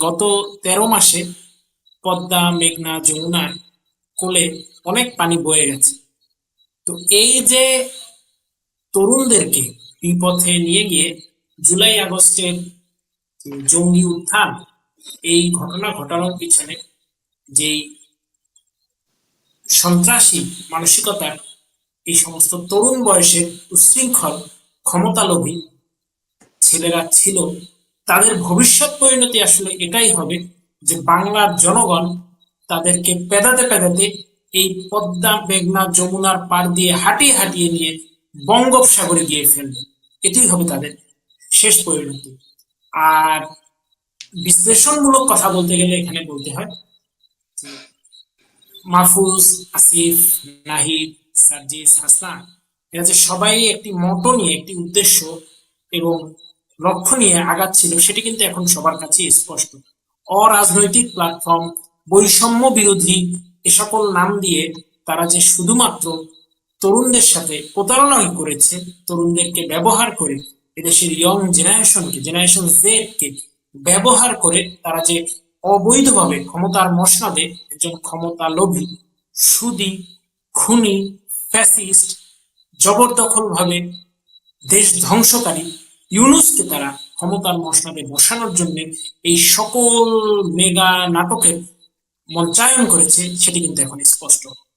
গত 13 মাসে পদ্মা, মেঘনা, যমুনার কোলে অনেক পানি বয়ে গেছে। তো এই যে তরুণদেরকে বিপথে নিয়ে গিয়ে জুলাই আগস্টের যে জঙ্গি উত্থান, এই ঘটনা ঘটানোর পিছনে যেই সন্ত্রাসী মানসিকতার এই সমস্ত তরুণ বয়সের উচ্ছৃঙ্খল ক্ষমতালোভী ছেলেরা ছিল, তাদের ভবিষ্যৎ পরিণতি আসলে এটাই হবে যে বাংলার জনগণ তাদেরকে পেদাতে পেদাতে এই পদ্মা, মেঘনা, যমুনার পার দিয়ে হাঁটিয়ে হাঁটিয়ে নিয়ে বঙ্গোপসাগরে গিয়ে ফেলবে। এটাই হবে তাদের শেষ পরিণতি। আর বিশ্লেষণমূলক কথা বলতে গেলে এখানে বলতে হয় মাহফুজ, আসিফ, নাহিদ, সার্জিস, হাসান, এরা যে সবাই একটি মত নিয়ে, একটি উদ্দেশ্য এবং লক্ষ্য নিয়ে আগাচ্ছিল, সেটি কিন্তু এখন সবার কাছে স্পষ্ট। অরাজনৈতিক প্ল্যাটফর্ম, বৈষম্য বিরোধী, এ সকল নাম দিয়ে তারা যে শুধুমাত্র তরুণদের সাথে প্রতারণাই করেছে, তরুণদেরকে ব্যবহার করে, এদেশের ইয়ং জেনারেশনকে, জেনারেশন জেড কে ব্যবহার করে তারা যে অবৈধভাবে ক্ষমতার মসনদে একজন ক্ষমতা লোভী, সুদী, খুনি, ফ্যাসিস্ট, জবরদখল ভাবে দেশ ধ্বংসকারী ইউনূসকে তারা ক্ষমতার মসনদে বসানোর জন্য এই সকল মেগা নাটকের মঞ্চায়ন করেছে, সেটি কিন্তু এখন স্পষ্ট।